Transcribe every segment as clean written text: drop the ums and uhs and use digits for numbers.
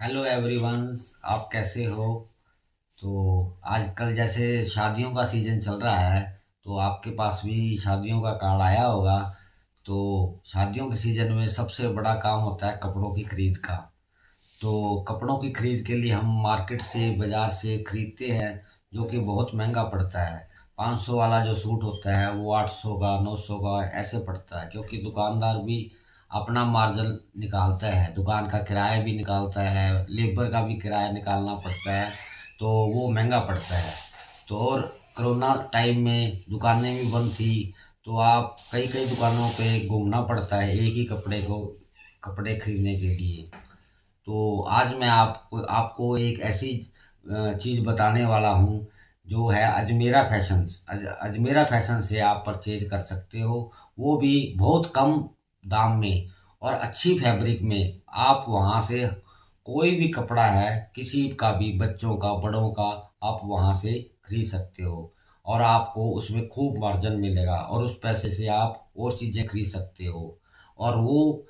Hello everyone. आप कैसे हो? तो आजकल जैसे शादियों का सीज़न चल रहा है, तो आपके पास भी शादियों का कार्ड आया होगा। तो शादियों के सीज़न में सबसे बड़ा काम होता है कपड़ों की खरीद का। तो कपड़ों की खरीद के लिए हम मार्केट से बाज़ार से खरीदते हैं, जो कि बहुत महंगा पड़ता है। 500 वाला जो सूट होता है वो 800 का 900 का ऐसे पड़ता है, क्योंकि दुकानदार भी अपना मार्जिन निकालता है, दुकान का किराया भी निकालता है, लेबर का भी किराया निकालना पड़ता है। तो वो महंगा पड़ता है। तो और कोरोना टाइम में दुकानें भी बंद थी, तो आप कई कई दुकानों पे घूमना पड़ता है एक ही कपड़े खरीदने के लिए। तो आज मैं आपको एक ऐसी चीज़ बताने वाला हूँ, जो है अजमेरा फैशंस। अजमेरा फैशन से आप परचेज कर सकते हो, वो भी बहुत कम दाम में और अच्छी फैब्रिक में। आप वहाँ से कोई भी कपड़ा है, किसी का भी, बच्चों का बड़ों का, आप वहाँ से खरीद सकते हो। और आपको उसमें खूब मार्जिन मिलेगा और उस पैसे से आप और चीज़ें खरीद सकते हो। और वो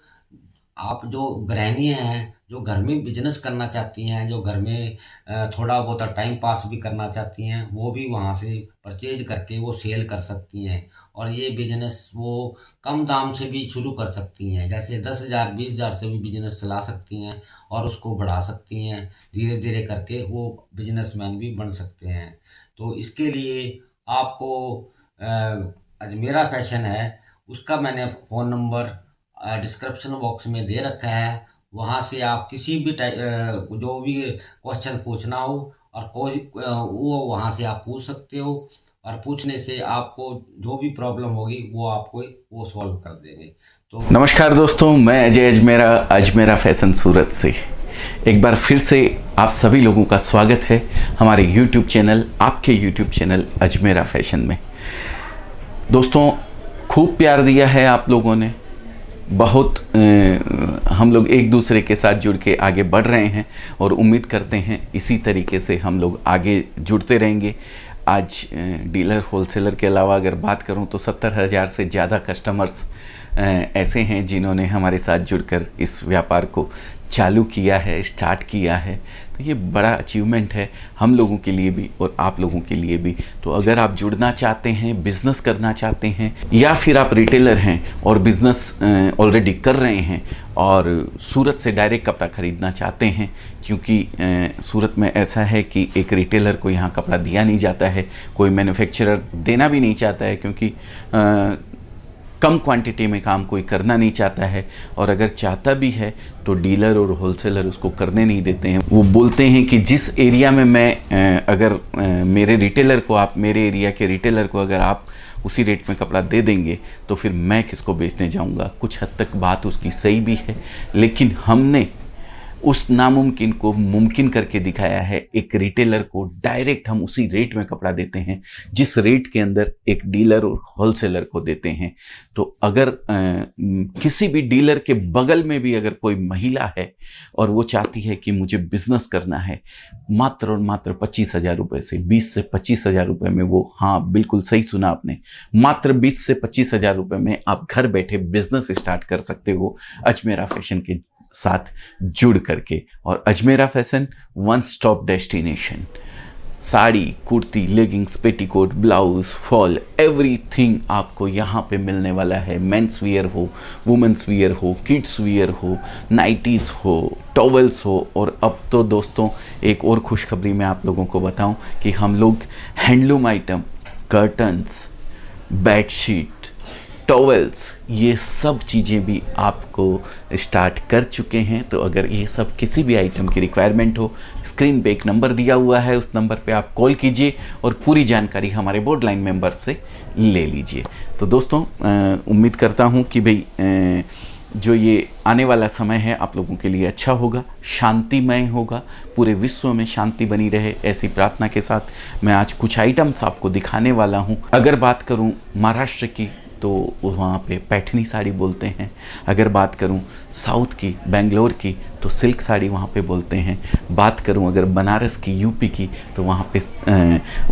आप जो गृहिणियाँ हैं, जो घर में बिजनेस करना चाहती हैं, जो घर में थोड़ा बहुत टाइम पास भी करना चाहती हैं, वो भी वहाँ से परचेज करके वो सेल कर सकती हैं। और ये बिजनेस वो कम दाम से भी शुरू कर सकती हैं, जैसे 10,000 20,000 से भी बिजनेस चला सकती हैं और उसको बढ़ा सकती हैं। धीरे धीरे करके वो बिजनेसमैन भी बन सकते हैं। तो इसके लिए आपको अजमेरा फैशन है, उसका मैंने फ़ोन नंबर डिस्क्रिप्शन बॉक्स में दे रखा है। वहाँ से आप किसी भी जो भी क्वेश्चन पूछना हो, और कोई वो वहाँ से आप पूछ सकते हो। और पूछने से आपको जो भी प्रॉब्लम होगी वो आपको वो सॉल्व कर देंगे। तो नमस्कार दोस्तों, मैं अजय अजमेरा अजमेरा फैशन सूरत से एक बार फिर से आप सभी लोगों का स्वागत है हमारे YouTube चैनल, आपके YouTube चैनल अजमेरा फैशन में। दोस्तों, खूब प्यार दिया है आप लोगों ने, बहुत हम लोग एक दूसरे के साथ जुड़ के आगे बढ़ रहे हैं और उम्मीद करते हैं इसी तरीके से हम लोग आगे जुड़ते रहेंगे। आज डीलर होलसेलर के अलावा अगर बात करूं तो 70,000 से ज़्यादा कस्टमर्स ऐसे हैं जिन्होंने हमारे साथ जुड़कर इस व्यापार को चालू किया है, स्टार्ट किया है। तो ये बड़ा अचीवमेंट है हम लोगों के लिए भी और आप लोगों के लिए भी। तो अगर आप जुड़ना चाहते हैं, बिज़नेस करना चाहते हैं, या फिर आप रिटेलर हैं और बिज़नेस ऑलरेडी कर रहे हैं और सूरत से डायरेक्ट कपड़ा ख़रीदना चाहते हैं, क्योंकि सूरत में ऐसा है कि एक रिटेलर को यहाँ कपड़ा दिया नहीं जाता है, कोई मैन्युफैक्चरर देना भी नहीं चाहता है, क्योंकि कम क्वांटिटी में काम कोई करना नहीं चाहता है। और अगर चाहता भी है तो डीलर और होलसेलर उसको करने नहीं देते हैं। वो बोलते हैं कि जिस एरिया में मैं अगर मेरे रिटेलर को, आप मेरे एरिया के रिटेलर को अगर आप उसी रेट में कपड़ा दे देंगे तो फिर मैं किसको बेचने जाऊंगा। कुछ हद तक बात उसकी सही भी है, लेकिन हमने उस नामुमकिन को मुमकिन करके दिखाया है। एक रिटेलर को डायरेक्ट हम उसी रेट में कपड़ा देते हैं जिस रेट के अंदर एक डीलर और होलसेलर को देते हैं। तो अगर किसी भी डीलर के बगल में भी अगर कोई महिला है और वो चाहती है कि मुझे बिजनेस करना है, मात्र और मात्र 25,000 रुपये से, 20 से 25,000 रुपये में, वो, हाँ बिल्कुल सही सुना आपने, मात्र 20 से 25,000 रुपये में आप घर बैठे बिजनेस स्टार्ट कर सकते हो अजमेरा फैशन के साथ जुड़ करके। और Ajmera fashion one stop destination. Sari, kurti, leggings, petticoat, blouse, fall, everything आपको यहाँ पे मिलने वाला है। मेंस वियर हो, वुमेंस वियर हो, किड्स वियर हो, नाइटीज़ हो, टॉवल्स हो। और अब तो दोस्तों एक और खुशखबरी मैं आप लोगों को बताऊं कि हम लोग handloom item, curtains, bedsheet, towels, ये सब चीज़ें भी आपको स्टार्ट कर चुके हैं। तो अगर ये सब किसी भी आइटम की रिक्वायरमेंट हो, स्क्रीन पे एक नंबर दिया हुआ है, उस नंबर पे आप कॉल कीजिए और पूरी जानकारी हमारे बोर्ड लाइन मेंबर से ले लीजिए। तो दोस्तों, उम्मीद करता हूँ कि भाई जो ये आने वाला समय है आप लोगों के लिए अच्छा होगा, शांतिमय होगा, पूरे विश्व में शांति बनी रहे, ऐसी प्रार्थना के साथ मैं आज कुछ आइटम्स आपको दिखाने वाला हूँ। अगर बात करूँ महाराष्ट्र की तो वहाँ पे पैठनी साड़ी बोलते हैं। अगर बात करूँ साउथ की, बेंगलोर की, तो सिल्क साड़ी वहाँ पे बोलते हैं। बात करूँ अगर बनारस की, यूपी की, तो वहाँ पे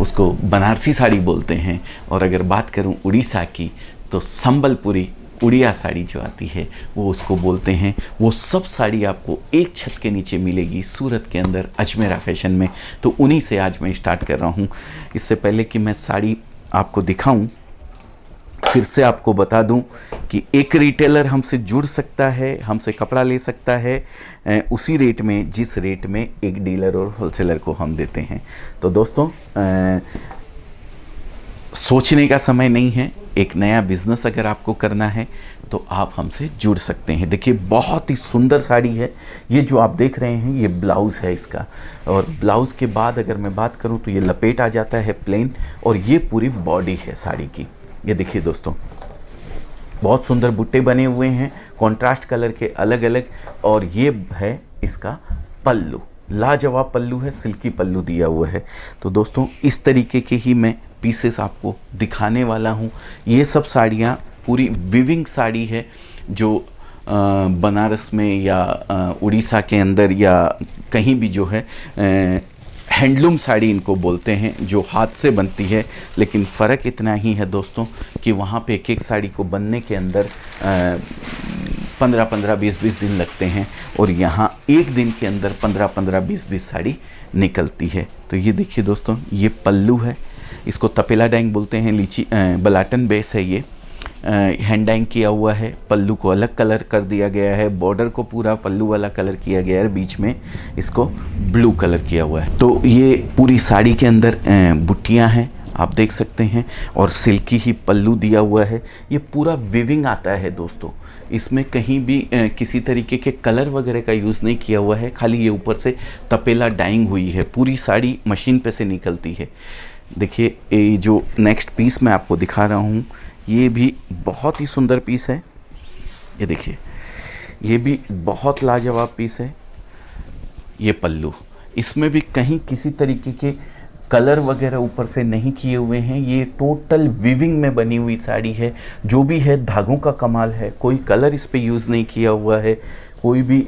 उसको बनारसी साड़ी बोलते हैं। और अगर बात करूँ उड़ीसा की तो संबलपुरी उड़िया साड़ी जो आती है वो उसको बोलते हैं। वो सब साड़ी आपको एक छत के नीचे मिलेगी सूरत के अंदर अजमेरा फैशन में। तो उन्हीं से आज मैं स्टार्ट कर रहा हूँ। इससे पहले कि मैं साड़ी आपको दिखाऊं, फिर से आपको बता दूं कि एक रिटेलर हमसे जुड़ सकता है, हमसे कपड़ा ले सकता है उसी रेट में जिस रेट में एक डीलर और होलसेलर को हम देते हैं। तो दोस्तों सोचने का समय नहीं है। एक नया बिजनेस अगर आपको करना है तो आप हमसे जुड़ सकते हैं। देखिए बहुत ही सुंदर साड़ी है। ये जो आप देख रहे हैं ये ब्लाउज़ है इसका, और ब्लाउज़ के बाद अगर मैं बात करूं तो ये लपेट आ जाता है प्लेन, और ये पूरी बॉडी है साड़ी की। ये देखिए दोस्तों बहुत सुंदर बुट्टे बने हुए हैं कॉन्ट्रास्ट कलर के अलग अलग, और ये है इसका पल्लू। लाजवाब पल्लू है, सिल्की पल्लू दिया हुआ है। तो दोस्तों इस तरीके के ही मैं पीसेस आपको दिखाने वाला हूँ। ये सब साड़ियाँ पूरी विविंग साड़ी है जो बनारस में या उड़ीसा के अंदर या कहीं भी जो है हैंडलूम साड़ी इनको बोलते हैं, जो हाथ से बनती है। लेकिन फ़र्क इतना ही है दोस्तों कि वहाँ पे एक एक साड़ी को बनने के अंदर 15-15, 20-20 दिन लगते हैं, और यहाँ एक दिन के अंदर 15-15, 20-20 साड़ी निकलती है। तो ये देखिए दोस्तों ये पल्लू है, इसको तपेला डाइंग बोलते हैं। लीची बलाटन बेस है ये, हैंड डाइंग किया हुआ है। पल्लू को अलग कलर कर दिया गया है, बॉर्डर को पूरा पल्लू वाला कलर किया गया है, बीच में इसको ब्लू कलर किया हुआ है। तो ये पूरी साड़ी के अंदर बुट्टियाँ हैं आप देख सकते हैं, और सिल्की ही पल्लू दिया हुआ है। ये पूरा विविंग आता है दोस्तों, इसमें कहीं भी किसी तरीके के कलर वगैरह का यूज़ नहीं किया हुआ है, खाली ये ऊपर से तपेला डाइंग हुई है। पूरी साड़ी मशीन पे से निकलती है। देखिए ये जो नेक्स्ट पीस मैं आपको दिखा रहा हूँ ये भी बहुत ही सुंदर पीस है। ये देखिए ये भी बहुत लाजवाब पीस है। ये पल्लू, इसमें भी कहीं किसी तरीके के कलर वगैरह ऊपर से नहीं किए हुए हैं। ये टोटल विविंग में बनी हुई साड़ी है। जो भी है धागों का कमाल है, कोई कलर इस पे यूज़ नहीं किया हुआ है, कोई भी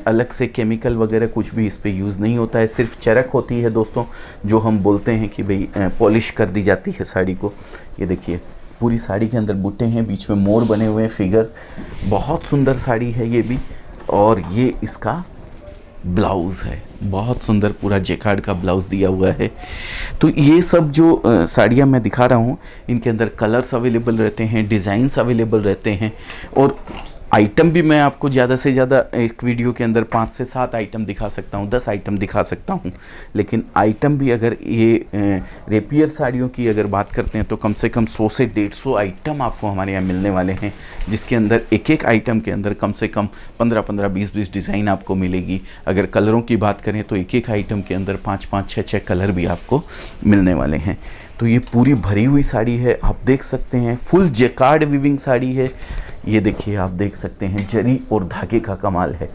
अलग से केमिकल वगैरह कुछ भी इस पे यूज़ नहीं होता है। सिर्फ चरक होती है दोस्तों, जो हम बोलते हैं कि भाई पॉलिश कर दी जाती है साड़ी को। ये देखिए पूरी साड़ी के अंदर बुट्टे हैं, बीच में मोर बने हुए हैं, फिगर। बहुत सुंदर साड़ी है ये भी। और ये इसका ब्लाउज़ है, बहुत सुंदर पूरा जेकार्ड का ब्लाउज़ दिया हुआ है। तो ये सब जो साड़ियाँ मैं दिखा रहा हूँ इनके अंदर कलर्स अवेलेबल रहते हैं, डिज़ाइंस अवेलेबल रहते हैं, और आइटम भी मैं आपको ज़्यादा से ज़्यादा एक वीडियो के अंदर 5 से 7 आइटम दिखा सकता हूँ, 10 आइटम दिखा सकता हूँ। लेकिन आइटम भी अगर ये रेपियर साड़ियों की अगर बात करते हैं तो कम से कम 100 से 150 आइटम आपको हमारे यहाँ मिलने वाले हैं, जिसके अंदर एक एक आइटम के अंदर कम से कम 15-15, 20-20 डिज़ाइन आपको मिलेगी। अगर कलरों की बात करें तो एक एक आइटम के अंदर 5-5, 6-6 कलर भी आपको मिलने वाले हैं। तो ये पूरी भरी हुई साड़ी है, आप देख सकते हैं फुल जेकार्ड विविंग साड़ी है। ये देखिए आप देख सकते हैं जरी और धागे का कमाल है,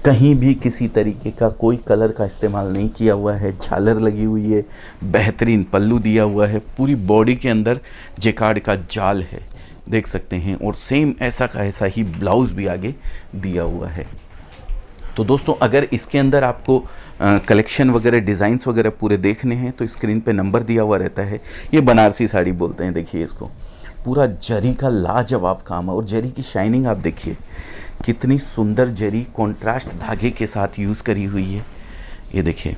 कहीं भी किसी तरीके का कोई कलर का इस्तेमाल नहीं किया हुआ है। झालर लगी हुई है, बेहतरीन पल्लू दिया हुआ है, पूरी बॉडी के अंदर जेकार्ड का जाल है देख सकते हैं, और सेम ऐसा का ऐसा ही ब्लाउज़ भी आगे दिया हुआ है। तो दोस्तों अगर इसके अंदर आपको कलेक्शन वगैरह डिज़ाइंस वगैरह पूरे देखने हैं तो स्क्रीन पे नंबर दिया हुआ रहता है। ये बनारसी साड़ी बोलते हैं। देखिए इसको पूरा जरी का लाजवाब काम है, और जरी की शाइनिंग आप देखिए कितनी सुंदर जरी कॉन्ट्रास्ट धागे के साथ यूज़ करी हुई है। ये देखिए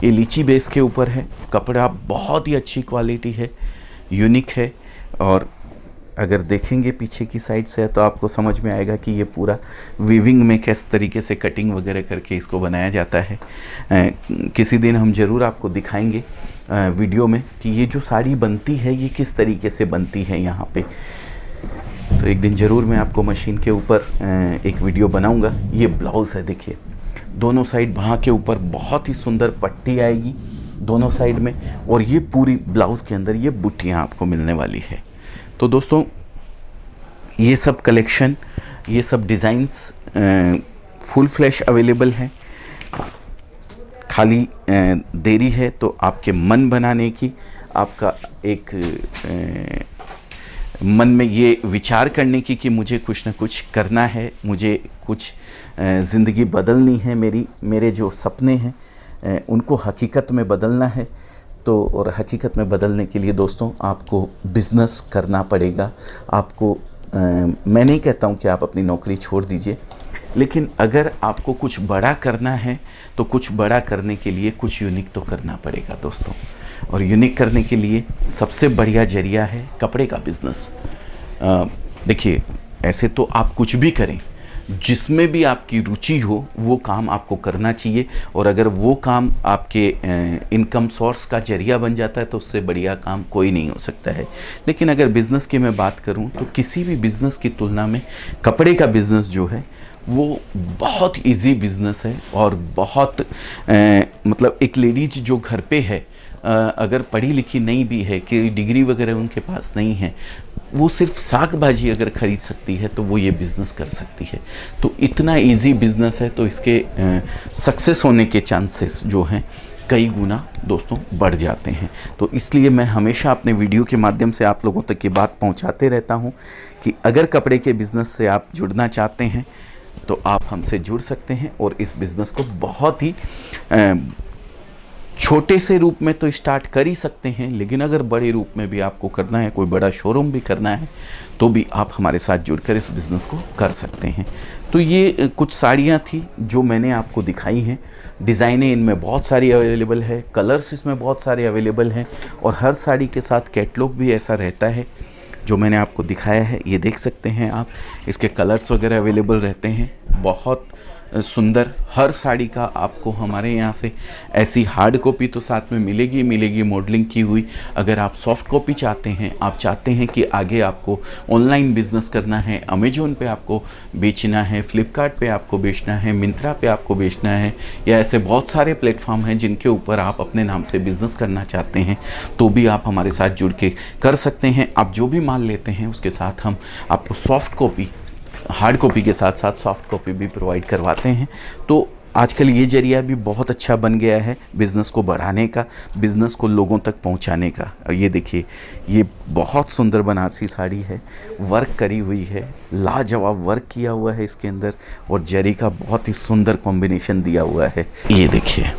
ये लीची बेस के ऊपर है, कपड़ा बहुत ही अच्छी क्वालिटी है, यूनिक है। और अगर देखेंगे पीछे की साइड से तो आपको समझ में आएगा कि ये पूरा वीविंग में किस तरीके से कटिंग वगैरह करके इसको बनाया जाता है। किसी दिन हम ज़रूर आपको दिखाएंगे वीडियो में कि ये जो साड़ी बनती है ये किस तरीके से बनती है यहाँ पे। तो एक दिन ज़रूर मैं आपको मशीन के ऊपर एक वीडियो बनाऊंगा। ये ब्लाउज़ है, देखिए दोनों साइड बाहाँ के ऊपर बहुत ही सुंदर पट्टी आएगी दोनों साइड में, और ये पूरी ब्लाउज़ के अंदर ये बुट्टियाँ आपको मिलने वाली है। तो दोस्तों ये सब कलेक्शन, ये सब डिज़ाइंस फुल फ्लैश अवेलेबल हैं। खाली देरी है तो आपके मन बनाने की, आपका एक मन में ये विचार करने की कि मुझे कुछ ना कुछ करना है, मुझे कुछ ज़िंदगी बदलनी है, मेरे जो सपने हैं उनको हकीकत में बदलना है। तो और हकीकत में बदलने के लिए दोस्तों आपको बिज़नेस करना पड़ेगा, आपको मैं नहीं कहता हूँ कि आप अपनी नौकरी छोड़ दीजिए, लेकिन अगर आपको कुछ बड़ा करना है तो कुछ बड़ा करने के लिए कुछ यूनिक तो करना पड़ेगा दोस्तों। और यूनिक करने के लिए सबसे बढ़िया जरिया है कपड़े का बिज़नेस। देखिए, ऐसे तो आप कुछ भी करें, जिसमें भी आपकी रुचि हो वो काम आपको करना चाहिए। और अगर वो काम आपके इनकम सोर्स का जरिया बन जाता है तो उससे बढ़िया काम कोई नहीं हो सकता है। लेकिन अगर बिज़नेस की मैं बात करूं तो किसी भी बिज़नेस की तुलना में कपड़े का बिज़नेस जो है वो बहुत इजी बिज़नेस है। और बहुत मतलब एक लेडीज जो घर पे है, अगर पढ़ी लिखी नहीं भी है, कि डिग्री वगैरह उनके पास नहीं है, वो सिर्फ साग भाजी अगर ख़रीद सकती है तो वो ये बिज़नेस कर सकती है। तो इतना इजी बिज़नेस है, तो इसके सक्सेस होने के चांसेस जो हैं कई गुना दोस्तों बढ़ जाते हैं। तो इसलिए मैं हमेशा अपने वीडियो के माध्यम से आप लोगों तक ये बात पहुंचाते रहता हूं कि अगर कपड़े के बिज़नेस से आप जुड़ना चाहते हैं तो आप हमसे जुड़ सकते हैं और इस बिज़नेस को बहुत ही छोटे से रूप में तो स्टार्ट कर ही सकते हैं। लेकिन अगर बड़े रूप में भी आपको करना है, कोई बड़ा शोरूम भी करना है, तो भी आप हमारे साथ जुड़कर इस बिज़नेस को कर सकते हैं। तो ये कुछ साड़ियाँ थी जो मैंने आपको दिखाई हैं। डिज़ाइनें इनमें बहुत सारी अवेलेबल है, कलर्स इसमें बहुत सारे अवेलेबल हैं, और हर साड़ी के साथ कैटलॉग भी ऐसा रहता है जो मैंने आपको दिखाया है। ये देख सकते हैं आप, इसके कलर्स वगैरह अवेलेबल रहते हैं। बहुत सुंदर हर साड़ी का आपको हमारे यहाँ से ऐसी हार्ड कॉपी तो साथ में मिलेगी मॉडलिंग की हुई। अगर आप सॉफ्ट कॉपी चाहते हैं, आप चाहते हैं कि आगे आपको ऑनलाइन बिजनेस करना है, अमेजोन पे आपको बेचना है, फ्लिपकार्ट पे आपको बेचना है, मिंत्रा पे आपको बेचना है, या ऐसे बहुत सारे प्लेटफॉर्म हैं जिनके ऊपर आप अपने नाम से बिज़नेस करना चाहते हैं, तो भी आप हमारे साथ जुड़ के कर सकते हैं। आप जो भी माल लेते हैं उसके साथ हम आपको सॉफ्ट कॉपी, हार्ड कॉपी के साथ साथ सॉफ्ट कॉपी भी प्रोवाइड करवाते हैं। तो आजकल ये जरिया भी बहुत अच्छा बन गया है बिज़नेस को बढ़ाने का, बिज़नेस को लोगों तक पहुंचाने का। और ये देखिए, ये बहुत सुंदर बनारसी साड़ी है, वर्क करी हुई है, लाजवाब वर्क किया हुआ है इसके अंदर, और जरी का बहुत ही सुंदर कॉम्बिनेशन दिया हुआ है। ये देखिए,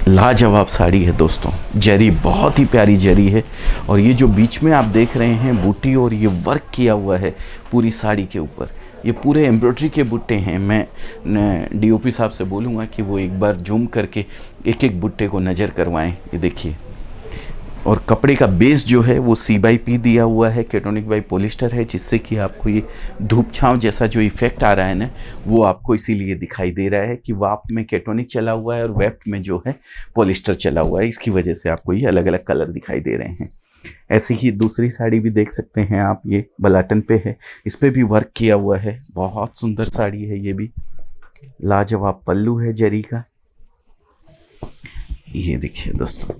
लाजवाब साड़ी है दोस्तों, जरी बहुत ही प्यारी जरी है। और ये जो बीच में आप देख रहे हैं बूटी, और ये वर्क किया हुआ है पूरी साड़ी के ऊपर, ये पूरे एम्ब्रॉयडरी के बुट्टे हैं। मैं डीओपी साहब से बोलूँगा कि वो एक बार जूम करके एक एक बुट्टे को नज़र करवाएं। ये देखिए, और कपड़े का बेस जो है वो C/P दिया हुआ है, केटोनिक बाई पॉलिस्टर है, जिससे कि आपको ये धूप छांव जैसा जो इफेक्ट आ रहा है ना, वो आपको इसीलिए दिखाई दे रहा है कि वाफ्ट में केटोनिक चला हुआ है और वेफ्ट में जो है पॉलिस्टर चला हुआ है। इसकी वजह से आपको ये अलग अलग कलर दिखाई दे रहे हैं। ऐसे ही दूसरी साड़ी भी देख सकते हैं आप, ये बलाटन पे है, इस पर भी वर्क किया हुआ है। बहुत सुंदर साड़ी है, ये भी लाजवाब पल्लू है जरी का। ये देखिए दोस्तों,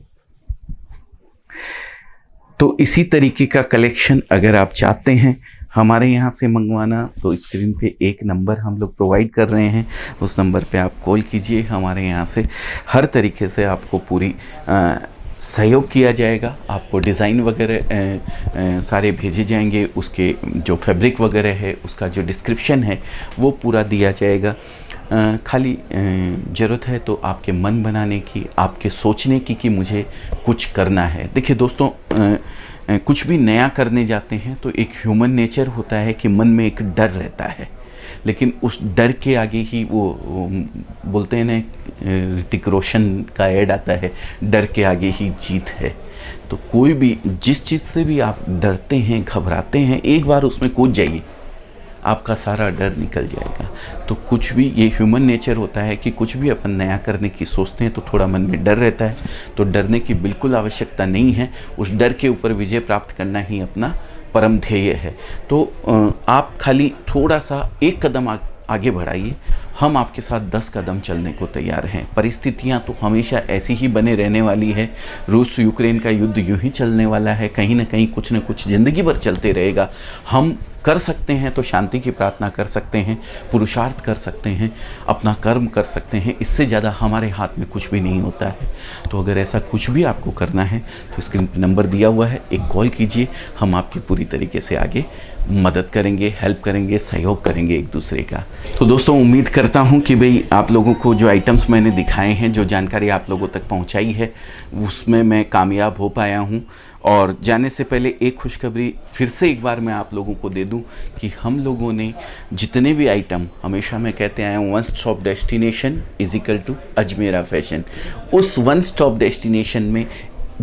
तो इसी तरीके का कलेक्शन अगर आप चाहते हैं हमारे यहाँ से मंगवाना, तो स्क्रीन पे एक नंबर हम लोग प्रोवाइड कर रहे हैं, उस नंबर पे आप कॉल कीजिए। हमारे यहाँ से हर तरीके से आपको पूरी सहयोग किया जाएगा। आपको डिज़ाइन वगैरह सारे भेजे जाएंगे, उसके जो फैब्रिक वगैरह है उसका जो डिस्क्रिप्शन है वो पूरा दिया जाएगा। खाली ज़रूरत है तो आपके मन बनाने की, आपके सोचने की कि मुझे कुछ करना है। देखिए दोस्तों, कुछ भी नया करने जाते हैं तो एक ह्यूमन नेचर होता है कि मन में एक डर रहता है, लेकिन उस डर के आगे ही वो बोलते हैं ना, ऋतिक रोशन का ऐड आता है, डर के आगे ही जीत है। तो कोई भी जिस चीज़ से भी आप डरते हैं, घबराते हैं, एक बार उसमें कूद जाइए, आपका सारा डर निकल जाएगा। तो कुछ भी, ये ह्यूमन नेचर होता है कि कुछ भी अपन नया करने की सोचते हैं तो थोड़ा मन में डर रहता है। तो डरने की बिल्कुल आवश्यकता नहीं है, उस डर के ऊपर विजय प्राप्त करना ही अपना परम ध्येय है। तो आप खाली थोड़ा सा एक कदम आगे बढ़ाइए, हम आपके साथ 10 कदम चलने को तैयार हैं। परिस्थितियां तो हमेशा ऐसी ही बने रहने वाली है। रूस यूक्रेन का युद्ध यूं ही चलने वाला है, कहीं ना कहीं कुछ न कुछ ज़िंदगी भर चलते रहेगा। हम कर सकते हैं तो शांति की प्रार्थना कर सकते हैं, पुरुषार्थ कर सकते हैं, अपना कर्म कर सकते हैं, इससे ज़्यादा हमारे हाथ में कुछ भी नहीं होता है। तो अगर ऐसा कुछ भी आपको करना है तो स्क्रीन पर नंबर दिया हुआ है, एक कॉल कीजिए, हम आपकी पूरी तरीके से आगे मदद करेंगे, हेल्प करेंगे, सहयोग करेंगे एक दूसरे का। तो दोस्तों, उम्मीद करता हूं कि भाई आप लोगों को जो आइटम्स मैंने दिखाए हैं, जो जानकारी आप लोगों तक पहुंचाई है, उसमें मैं कामयाब हो पाया हूं। और जाने से पहले एक खुशखबरी फिर से एक बार मैं आप लोगों को दे दूं कि हम लोगों ने जितने भी आइटम, हमेशा मैं कहते आया हूँ one stop destination is equal to Ajmera fashion, उस वन स्टॉप डेस्टिनेशन में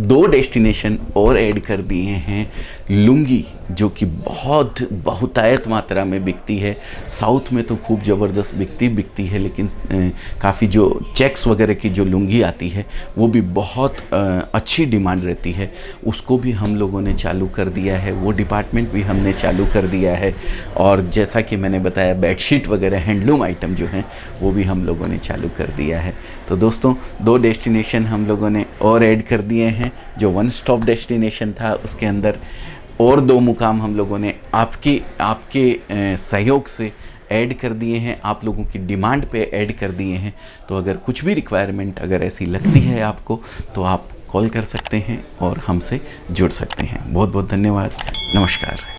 2 डेस्टिनेशन और ऐड कर दिए हैं। लुंगी जो कि बहुतायत मात्रा में बिकती है, साउथ में तो खूब ज़बरदस्त बिकती है, लेकिन काफ़ी जो चेक्स वगैरह की जो लुंगी आती है वो भी बहुत अच्छी डिमांड रहती है, उसको भी हम लोगों ने चालू कर दिया है, वो डिपार्टमेंट भी हमने चालू कर दिया है। और जैसा कि मैंने बताया बेडशीट वगैरह हैंडलूम आइटम जो हैं वो भी हम लोगों ने चालू कर दिया है। तो दोस्तों 2 डेस्टिनेशन हम लोगों ने और ऐड कर दिए हैं। जो वन स्टॉप डेस्टिनेशन था उसके अंदर और 2 मुकाम हम लोगों ने आपके सहयोग से ऐड कर दिए हैं, आप लोगों की डिमांड पे ऐड कर दिए हैं। तो अगर कुछ भी रिक्वायरमेंट अगर ऐसी लगती है आपको तो आप कॉल कर सकते हैं और हमसे जुड़ सकते हैं। बहुत बहुत धन्यवाद। नमस्कार।